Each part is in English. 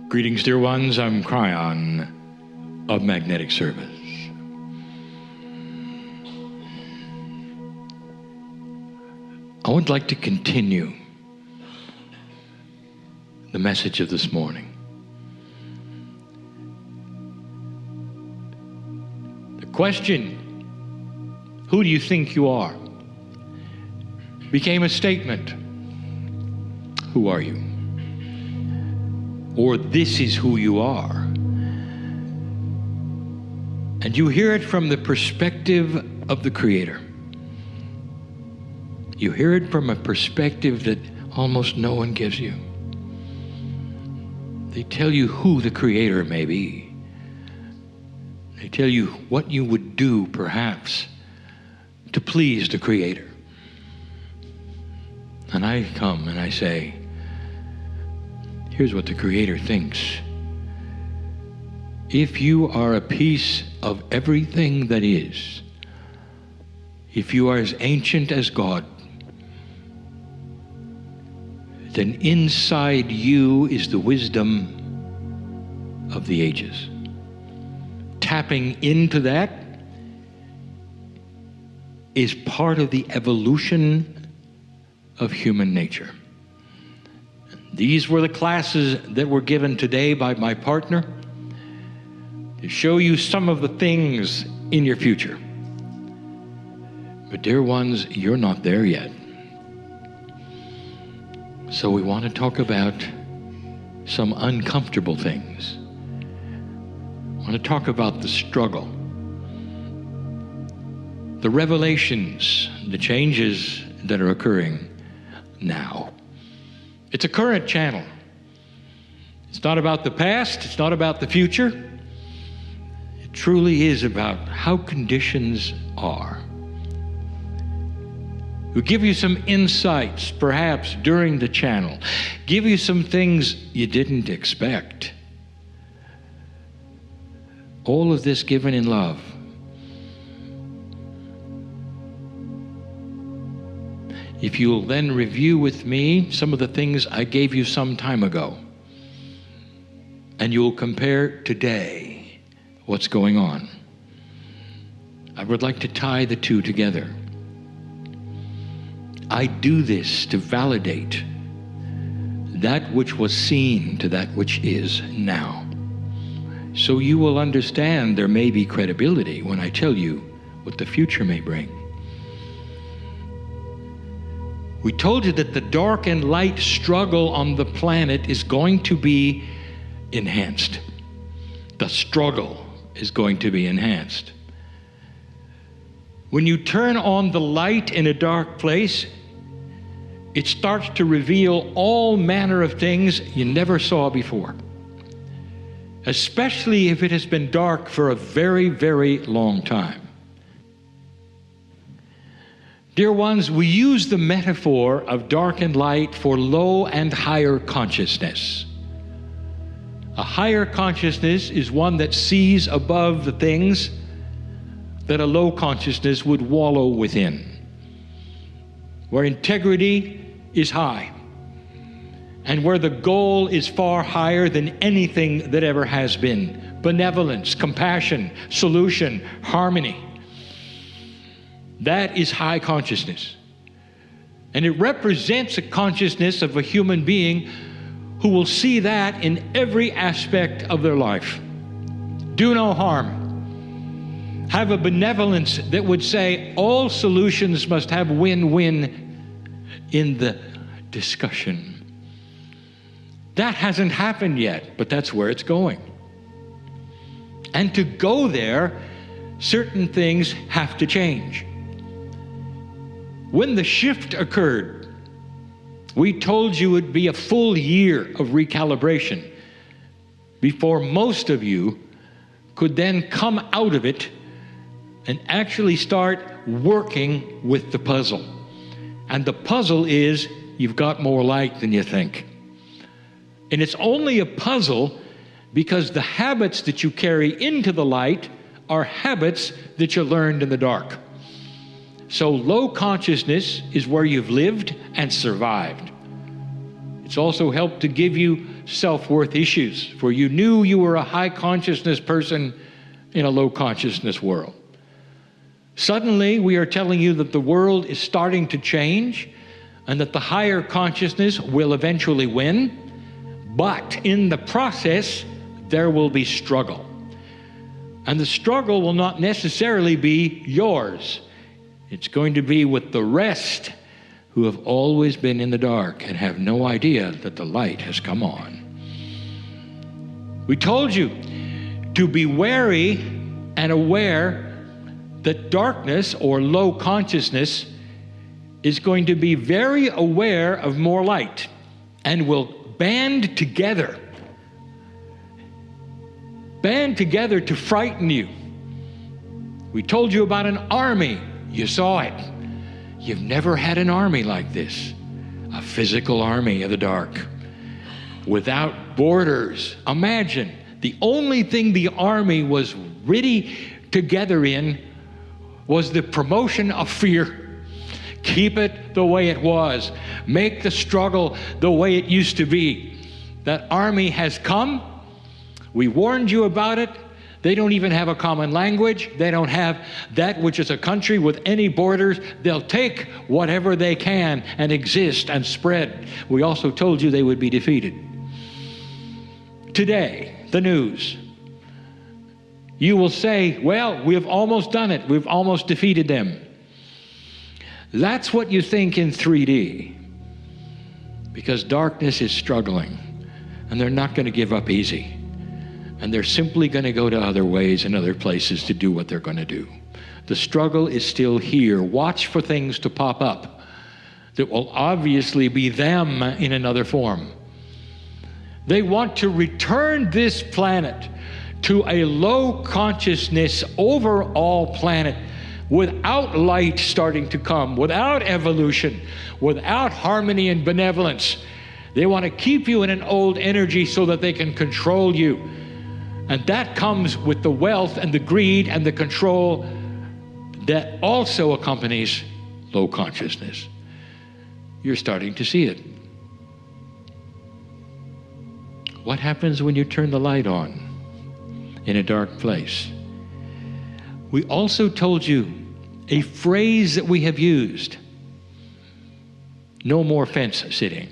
Greetings, dear ones. I'm Kryon of Magnetic Service. I would like to continue the message of this morning. The question, who do you think you are, became a statement. Who are you? Or this is who you are. And you hear it from the perspective of the Creator. You hear it from a perspective that almost no one gives you. They tell you who the Creator may be. They tell you what you would do, perhaps, to please the Creator. And I come and I say, here's what the Creator thinks. If you are a piece of everything that is, if you are as ancient as God, then inside you is the wisdom of the ages. Tapping into that is part of the evolution of human nature. These were the classes that were given today by my partner to show you some of the things in your future. But dear ones, you're not there yet. So we want to talk about some uncomfortable things. I want to talk about the struggle, the revelations, the changes that are occurring now. It's a current channel. It's not about the past. It's not about the future. It truly is about how conditions are. We'll give you some insights, perhaps, during the channel. Give you some things you didn't expect. All of this given in love. If you'll then review with me some of the things I gave you some time ago, and you'll compare today what's going on, I would like to tie the two together. I do this to validate that which was seen to that which is now. So you will understand there may be credibility when I tell you what the future may bring. We told you that the dark and light struggle on the planet is going to be enhanced. The struggle is going to be enhanced. When you turn on the light in a dark place, it starts to reveal all manner of things you never saw before, especially if it has been dark for a very, very long time. Dear ones, we use the metaphor of dark and light for low and higher consciousness. A higher consciousness is one that sees above the things that a low consciousness would wallow within, where integrity is high, and where the goal is far higher than anything that ever has been. Benevolence, compassion, solution, harmony. That is high consciousness. And it represents a consciousness of a human being who will see that in every aspect of their life. Do no harm. Have a benevolence that would say all solutions must have win-win in the discussion. That hasn't happened yet, but that's where it's going. And to go there, certain things have to change. When the shift occurred, we told you it would be a full year of recalibration before most of you could then come out of it and actually start working with the puzzle. And the puzzle is you've got more light than you think. And it's only a puzzle because the habits that you carry into the light are habits that you learned in the dark. So low consciousness is where you've lived and survived. It's also helped to give you self-worth issues, for you knew you were a high consciousness person in a low consciousness world. Suddenly, we are telling you that the world is starting to change and that the higher consciousness will eventually win, but in the process, there will be struggle. And the struggle will not necessarily be yours. It's going to be with the rest who have always been in the dark and have no idea that the light has come on. We told you to be wary and aware that darkness or low consciousness is going to be very aware of more light and will band together to frighten you. We told you about an army. You saw it. You've never had an army like this, a physical army of the dark, without borders. Imagine, the only thing the army was really together in was the promotion of fear. Keep it the way it was. Make the struggle the way it used to be. That army has come. We warned you about it. They don't even have a common language. They don't have that which is a country with any borders. They'll take whatever they can and exist and spread. We also told you they would be defeated. Today, the news. You will say, well, we've almost done it. We've almost defeated them. That's what you think in 3D. Because darkness is struggling. And they're not going to give up easy. And they're simply going to go to other ways and other places to do what they're going to do. The struggle is still here. Watch for things to pop up that will obviously be them in another form. They want to return this planet to a low consciousness overall planet without light starting to come, without evolution, without harmony and benevolence. They want to keep you in an old energy so that they can control you. And that comes with the wealth and the greed and the control that also accompanies low consciousness. You're starting to see it. What happens when you turn the light on in a dark place? We also told you a phrase that we have used. No more fence sitting.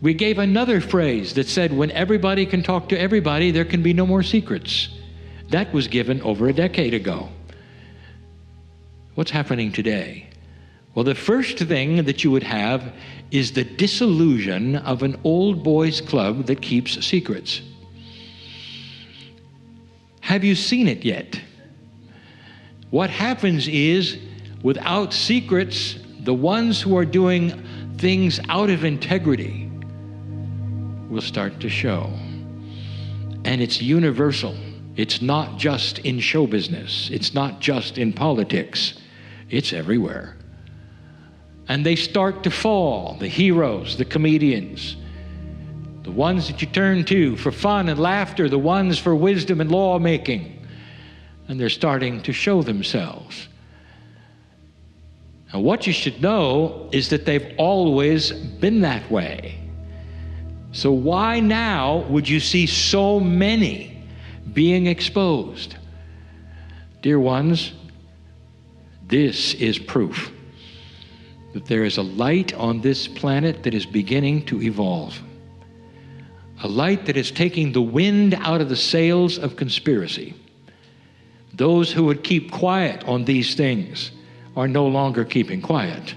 We gave another phrase that said when everybody can talk to everybody, there can be no more secrets. That was given over a decade ago. What's happening today? Well, the first thing that you would have is the disillusion of an old boys club that keeps secrets. Have you seen it yet? What happens is, without secrets, the ones who are doing things out of integrity will start to show. And it's universal. It's not just in show business. It's not just in politics. It's everywhere. And they start to fall, the heroes, the comedians, the ones that you turn to for fun and laughter, the ones for wisdom and lawmaking. And they're starting to show themselves. And what you should know is that they've always been that way. So why now would you see so many being exposed? Dear ones, this is proof that there is a light on this planet that is beginning to evolve. A light that is taking the wind out of the sails of conspiracy. Those who would keep quiet on these things are no longer keeping quiet.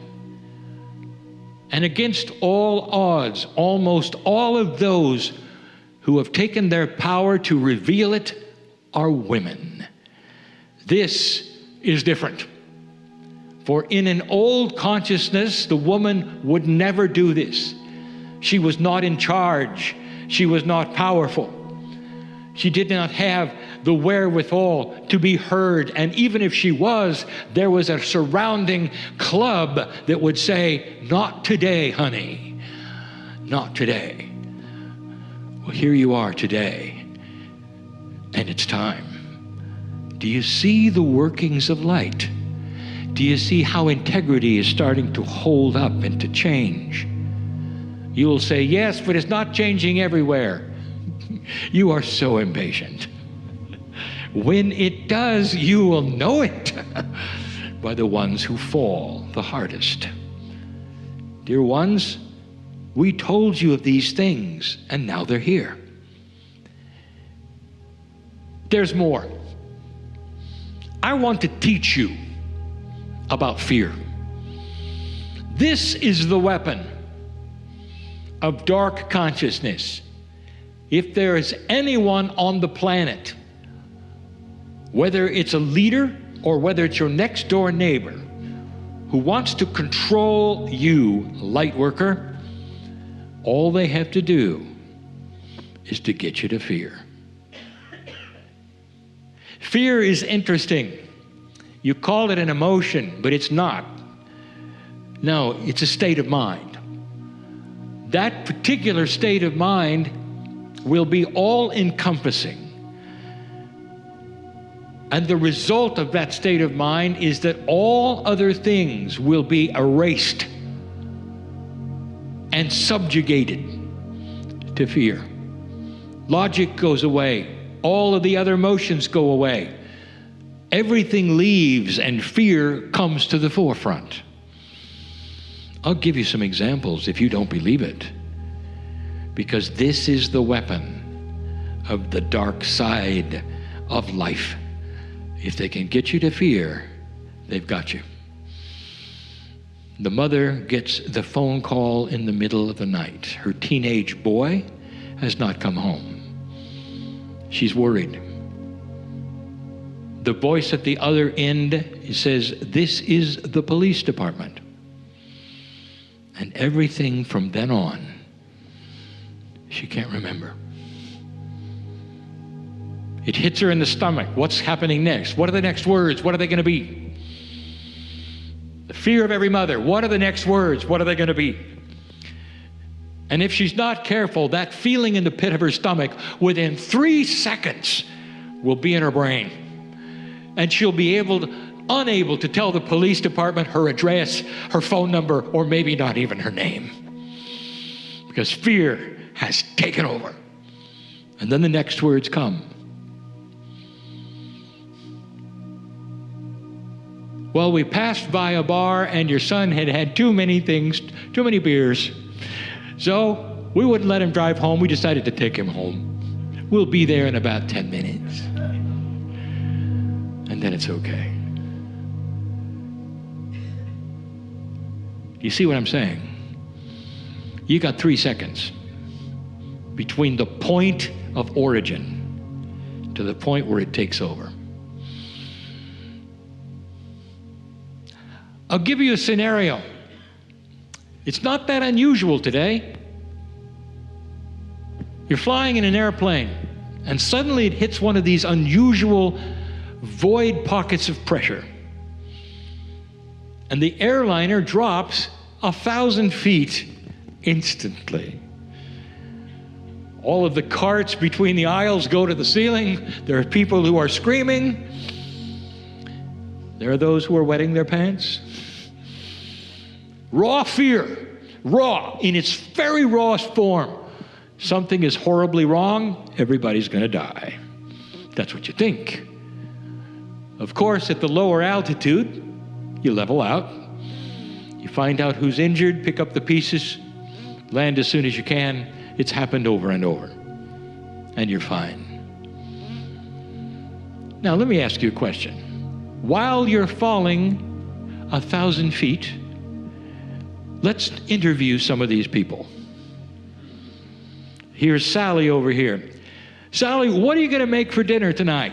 And against all odds, almost all of those who have taken their power to reveal it are women. This is different. For in an old consciousness, the woman would never do this. She was not in charge. She was not powerful. She did not have the wherewithal to be heard. And even if she was, there was a surrounding club that would say, not today, honey. Not today. Well, here you are today. And it's time. Do you see the workings of light? Do you see how integrity is starting to hold up and to change? You will say, yes, but it's not changing everywhere. You are so impatient. When it does, you will know it by the ones who fall the hardest. Dear ones, we told you of these things, and now they're here. There's more. I want to teach you about fear. This is the weapon of dark consciousness. If there is anyone on the planet, whether it's a leader or whether it's your next door neighbor, who wants to control you, light worker, all they have to do is to get you to fear. Fear is interesting. You call it an emotion, but it's not. No, it's a state of mind. That particular state of mind will be all-encompassing. And the result of that state of mind is that all other things will be erased and subjugated to fear. Logic goes away. All of the other emotions go away. Everything leaves and fear comes to the forefront. I'll give you some examples if you don't believe it, because this is the weapon of the dark side of life. If they can get you to fear, they've got you. The mother gets the phone call in the middle of the night. Her teenage boy has not come home. She's worried. The voice at the other end says, "This is the police department." And everything from then on, she can't remember. It hits her in the stomach. What's happening next? What are the next words? What are they going to be? The fear of every mother. What are the next words? What are they going to be? And if she's not careful, that feeling in the pit of her stomach within 3 seconds will be in her brain. And she'll be unable to tell the police department her address, her phone number, or maybe not even her name. Because fear has taken over. And then the next words come. Well, we passed by a bar and your son had had too many beers. So we wouldn't let him drive home. We decided to take him home. We'll be there in about 10 minutes. And then it's okay. You see what I'm saying? You got 3 seconds between the point of origin to the point where it takes over. I'll give you a scenario. It's not that unusual today. You're flying in an airplane, and suddenly it hits one of these unusual void pockets of pressure. And the airliner drops 1,000 feet instantly. All of the carts between the aisles go to the ceiling. There are people who are screaming. There are those who are wetting their pants. Raw fear, raw in its very rawest form. Something is horribly wrong, everybody's going to die. That's what you think. Of course, at the lower altitude, you level out. You find out who's injured, pick up the pieces, land as soon as you can. It's happened over and over. And you're fine. Now, let me ask you a question. While you're falling 1,000 feet, let's interview some of these people. Here's Sally over here. Sally, what are you going to make for dinner tonight?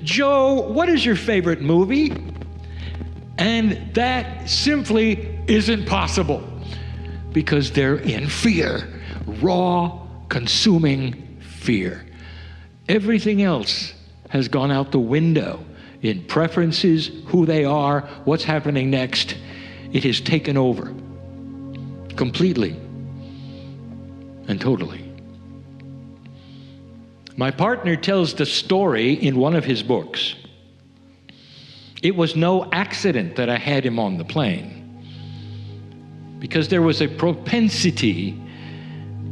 Joe, what is your favorite movie? And that simply isn't possible because they're in fear, raw, consuming fear. Everything else has gone out the window in preferences, who they are, what's happening next. It has taken over completely and totally. My partner tells the story in one of his books. It was no accident that I had him on the plane, because there was a propensity,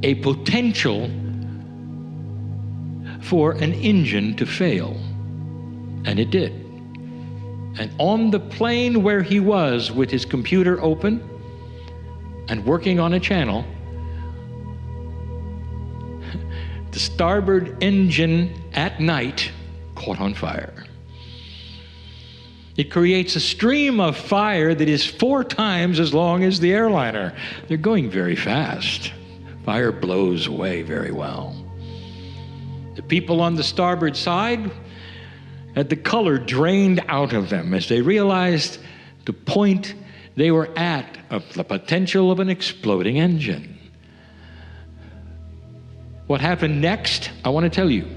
a potential for an engine to fail. And it did. And on the plane where he was with his computer open and working on a channel, the starboard engine at night caught on fire. It creates a stream of fire that is 4 times as long as the airliner. They're going very fast. Fire blows away very well. The people on the starboard side had the color drained out of them as they realized the point they were at of the potential of an exploding engine. What happened next, I want to tell you.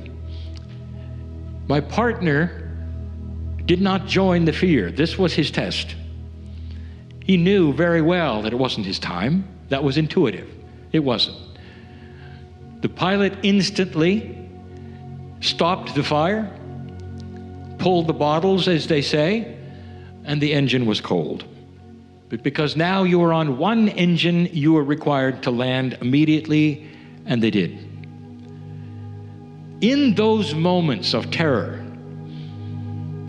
My partner did not join the fear. This was his test. He knew very well that it wasn't his time. That was intuitive. It wasn't. The pilot instantly stopped the fire, pulled the bottles, as they say, and the engine was cold. But because now you were on one engine, you were required to land immediately, and they did. In those moments of terror,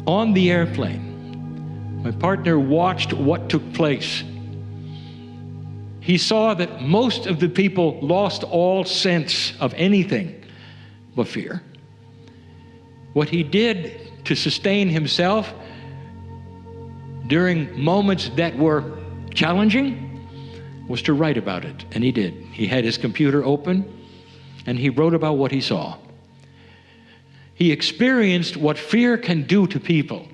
on the airplane, my partner watched what took place. He saw that most of the people lost all sense of anything but fear. What he did to sustain himself during moments that were challenging was to write about it, and he did. He had his computer open, and he wrote about what he saw. He experienced what fear can do to people.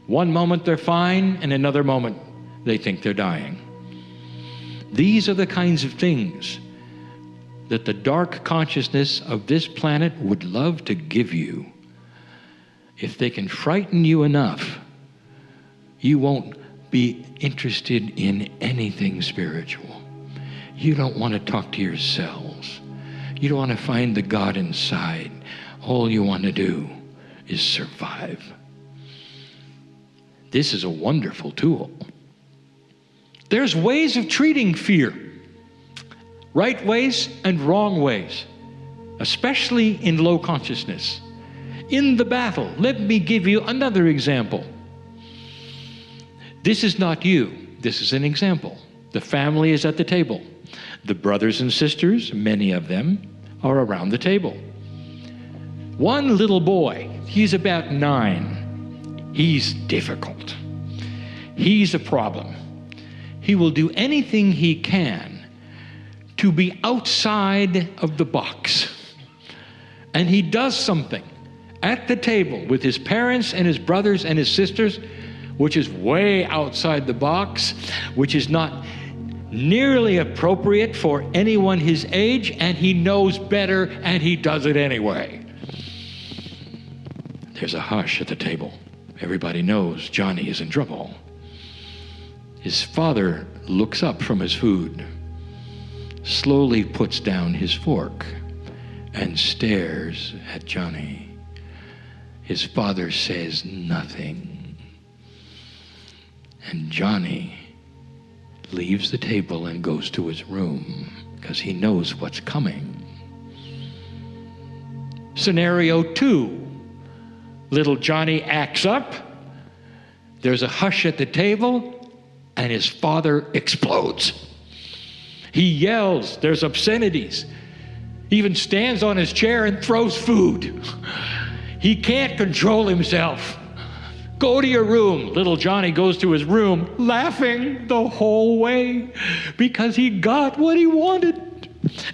One moment they're fine, and another moment they think they're dying. These are the kinds of things that the dark consciousness of this planet would love to give you. If they can frighten you enough, you won't be interested in anything spiritual. You don't want to talk to yourselves. You don't want to find the God inside. All you want to do is survive. This is a wonderful tool. There's ways of treating fear. Right ways and wrong ways, especially in low consciousness. In the battle, let me give you another example. This is not you. This is an example. The family is at the table. The brothers and sisters, many of them, are around the table. One little boy, he's about 9. He's difficult. He's a problem. He will do anything he can to be outside of the box. And he does something at the table with his parents and his brothers and his sisters, which is way outside the box, which is not nearly appropriate for anyone his age, and he knows better, and he does it anyway. There's a hush at the table. Everybody knows Johnny is in trouble. His father looks up from his food, slowly puts down his fork, and stares at Johnny. His father says nothing. And Johnny leaves the table and goes to his room because he knows what's coming. Scenario 2. Little Johnny acts up. There's a hush at the table, and his father explodes. He yells. There's obscenities. He even stands on his chair and throws food. He can't control himself. Go to your room. Little Johnny goes to his room, laughing the whole way because he got what he wanted.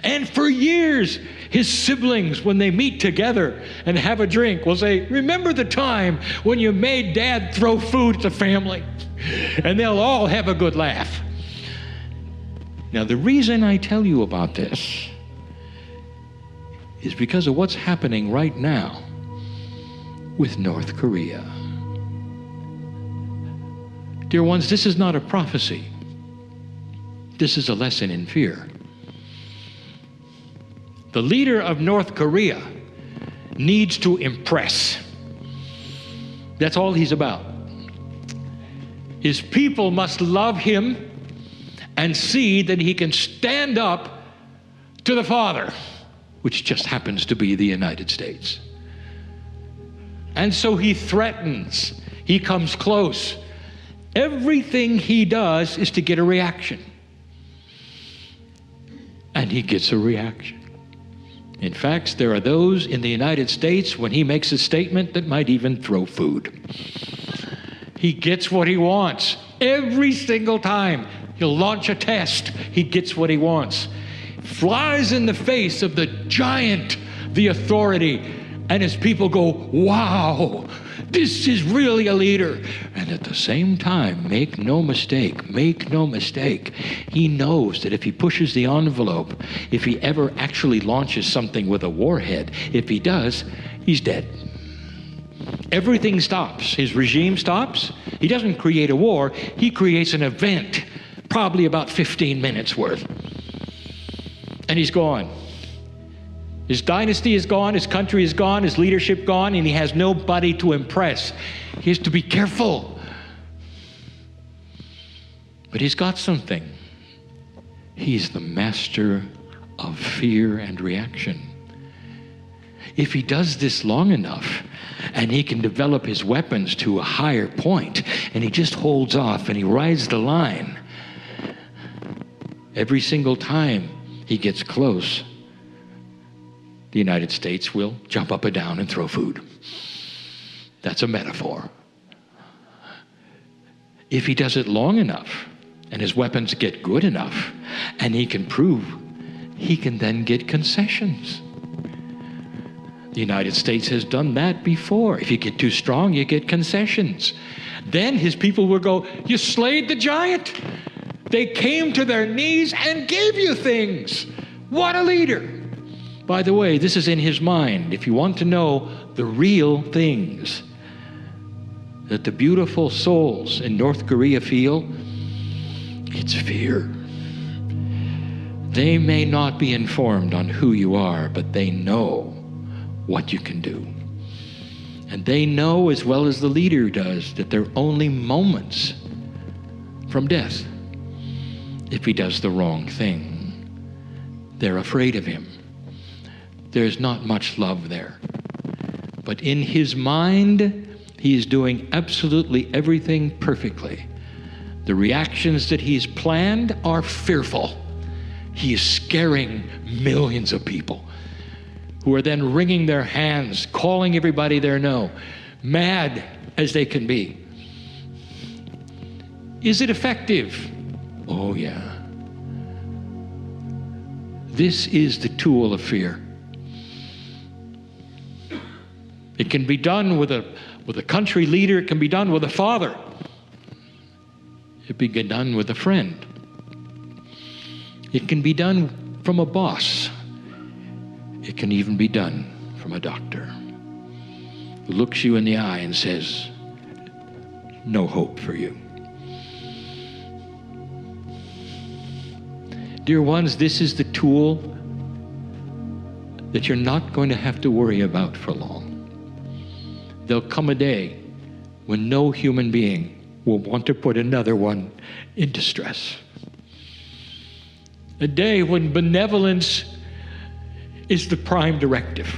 And for years, his siblings, when they meet together and have a drink, will say, "Remember the time when you made Dad throw food at the family?" And they'll all have a good laugh. Now, the reason I tell you about this is because of what's happening right now with North Korea. Dear ones, this is not a prophecy. This is a lesson in fear. The leader of North Korea needs to impress. That's all he's about. His people must love him and see that he can stand up to the Father, which just happens to be the United States. And so he threatens, he comes close. Everything he does is to get a reaction. And he gets a reaction. In fact, there are those in the United States, when he makes a statement, that might even throw food. He gets what he wants. Every single time he'll launch a test, he gets what he wants. Flies in the face of the giant, the authority, and his people go, wow, this is really a leader. And at the same time, make no mistake, he knows that if he pushes the envelope, if he ever actually launches something with a warhead, if he does, he's dead. Everything stops. His regime stops. He doesn't create a war. He creates an event, probably about 15 minutes worth. And he's gone. His dynasty is gone, his country is gone, his leadership gone, and he has nobody to impress. He has to be careful. But he's got something. He's the master of fear and reaction. If he does this long enough, and he can develop his weapons to a higher point, and he just holds off and he rides the line, every single time he gets close, the United States will jump up and down and throw food. That's a metaphor. If he does it long enough, and his weapons get good enough, and he can prove, he can then get concessions. The United States has done that before. If you get too strong, you get concessions. Then his people will go, you slayed the giant. They came to their knees and gave you things. What a leader. By the way, this is in his mind. If you want to know the real things that the beautiful souls in North Korea feel, it's fear. They may not be informed on who you are, but they know what you can do. And they know as well as the leader does that they're only moments from death if he does the wrong thing. They're afraid of him. There's not much love there. But in his mind, he is doing absolutely everything perfectly. The reactions that he's planned are fearful. He is scaring millions of people who are then wringing their hands, calling everybody they know, mad as they can be. Is it effective? Oh, yeah. This is the tool of fear. It can be done with a country leader. It can be done with a father. It can be done with a friend. It can be done from a boss. It can even be done from a doctor who looks you in the eye and says, no hope for you. Dear ones, this is the tool that you're not going to have to worry about for long. There'll come a day when no human being will want to put another one in distress. A day when benevolence is the prime directive.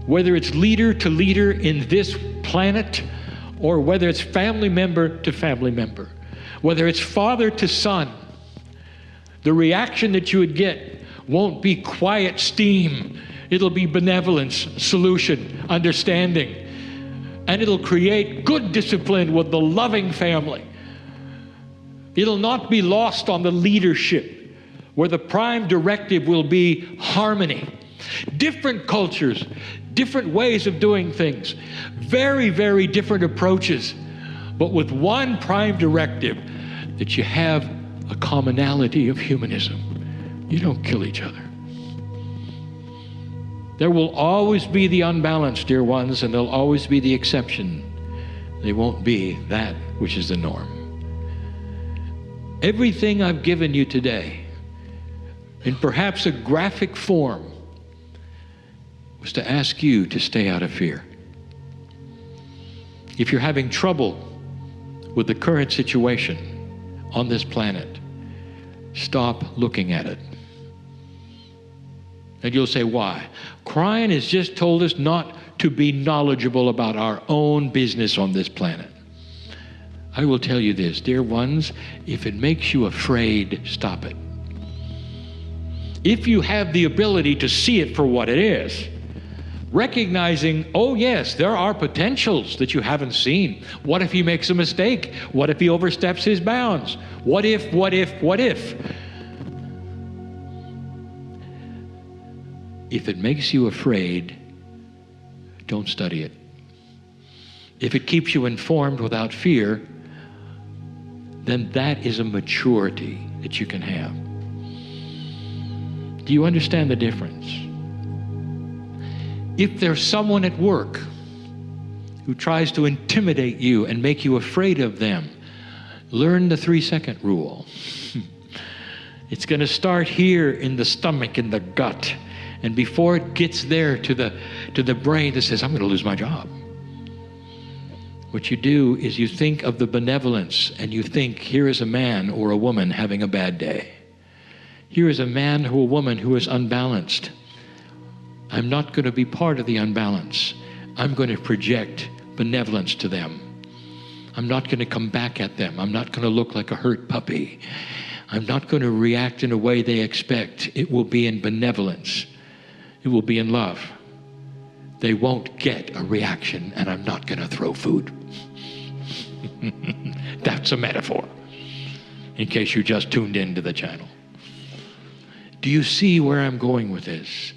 Whether it's leader to leader in this planet, or whether it's family member to family member, whether it's father to son, the reaction that you would get won't be quiet steam. It'll be benevolence, solution, understanding. And it'll create good discipline with the loving family. It'll not be lost on the leadership, where the prime directive will be harmony. Different cultures, different ways of doing things, very, very different approaches, but with one prime directive, that you have a commonality of humanism. You don't kill each other. There will always be the unbalanced, dear ones, and there'll always be the exception. They won't be that which is the norm. Everything I've given you today, in perhaps a graphic form, was to ask you to stay out of fear. If you're having trouble with the current situation, on this planet, stop looking at it. And you'll say, why? Kryon has just told us not to be knowledgeable about our own business on this planet. I will tell you this, dear ones, if it makes you afraid, stop it. If you have the ability to see it for what it is, recognizing, oh yes, there are potentials that you haven't seen. What if he makes a mistake? What if he oversteps his bounds? What if? If it makes you afraid, don't study it. If it keeps you informed without fear, then that is a maturity that you can have. Do you understand the difference? If there's someone at work who tries to intimidate you and make you afraid of them, learn the 3-second rule. It's going to start here in the stomach, in the gut. And before it gets there to the brain that says, I'm going to lose my job. What you do is you think of the benevolence, and you think, here is a man or a woman having a bad day. Here is a man or a woman who is unbalanced. I'm not going to be part of the unbalance. I'm going to project benevolence to them. I'm not going to come back at them. I'm not going to look like a hurt puppy. I'm not going to react in a way they expect. It will be in benevolence. It will be in love. They won't get a reaction, and I'm not going to throw food. That's a metaphor, in case you just tuned into the channel. Do you see where I'm going with this?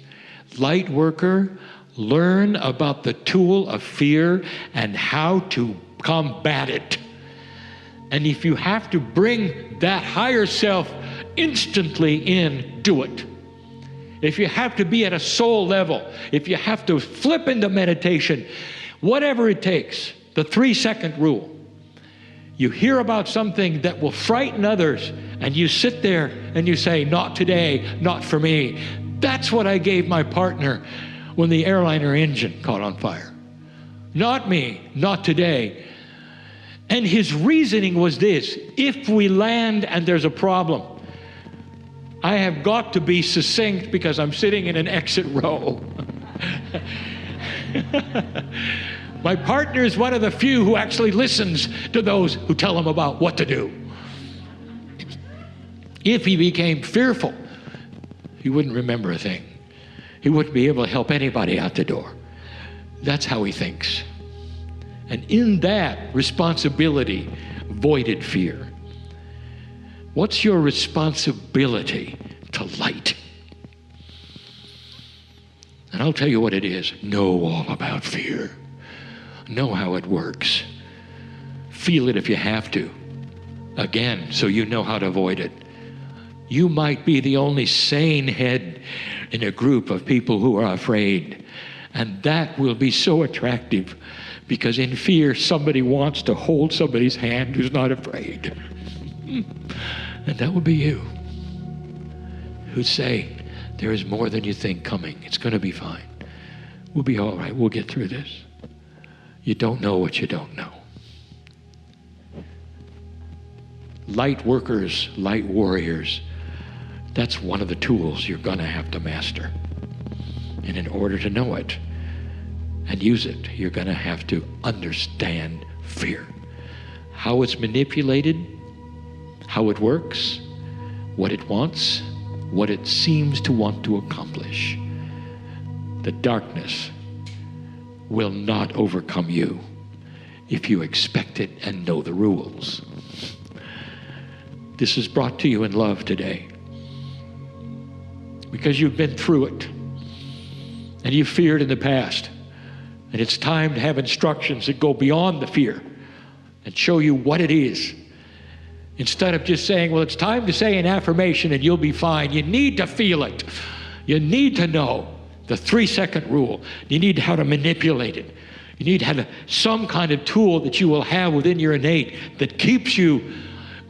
Light worker, learn about the tool of fear and how to combat it. And if you have to bring that higher self instantly in, do it. If you have to be at a soul level, if you have to flip into meditation, whatever it takes, the 3-second rule. You hear about something that will frighten others, and you sit there and you say, not today, not for me. That's what I gave my partner when the airliner engine caught on fire. Not me, not today. And his reasoning was this: if we land and there's a problem, I have got to be succinct because I'm sitting in an exit row. My partner is one of the few who actually listens to those who tell him about what to do. If he became fearful, he wouldn't remember a thing. He wouldn't be able to help anybody out the door. That's how he thinks. And in that, responsibility voided fear. What's your responsibility to light? And I'll tell you what it is. Know all about fear. Know how it works. Feel it if you have to. Again, so you know how to avoid it. You might be the only sane head in a group of people who are afraid. And that will be so attractive, because in fear, somebody wants to hold somebody's hand who's not afraid. And that would be you, who'd say, there is more than you think coming. It's going to be fine. We'll be all right. We'll get through this. You don't know what you don't know. Light workers, light warriors, that's one of the tools you're going to have to master. And in order to know it and use it, you're going to have to understand fear. How it's manipulated, how it works, what it wants, what it seems to want to accomplish. The darkness will not overcome you if you expect it and know the rules. This is brought to you in love today, because you've been through it and you've feared in the past, and it's time to have instructions that go beyond the fear and show you what it is. Instead of just saying, well, it's time to say an affirmation and you'll be fine. You need to feel it. You need to know the 3-second rule. You need how to manipulate it. You need how to, some kind of tool that you will have within your innate that keeps you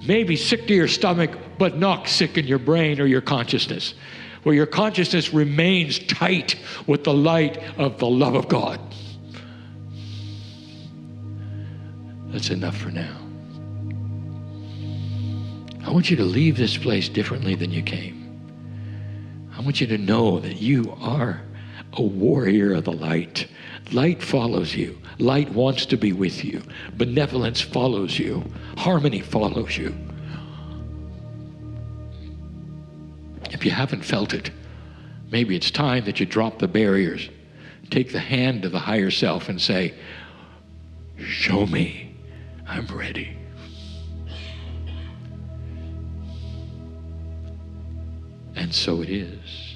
maybe sick to your stomach, but not sick in your brain or your consciousness, where your consciousness remains tight with the light of the love of God. That's enough for now. I want you to leave this place differently than you came. I want you to know that you are a warrior of the light. Light follows you. Light wants to be with you. Benevolence follows you. Harmony follows you. If you haven't felt it, maybe it's time that you drop the barriers. Take the hand of the higher self and say, show me, I'm ready. And so it is.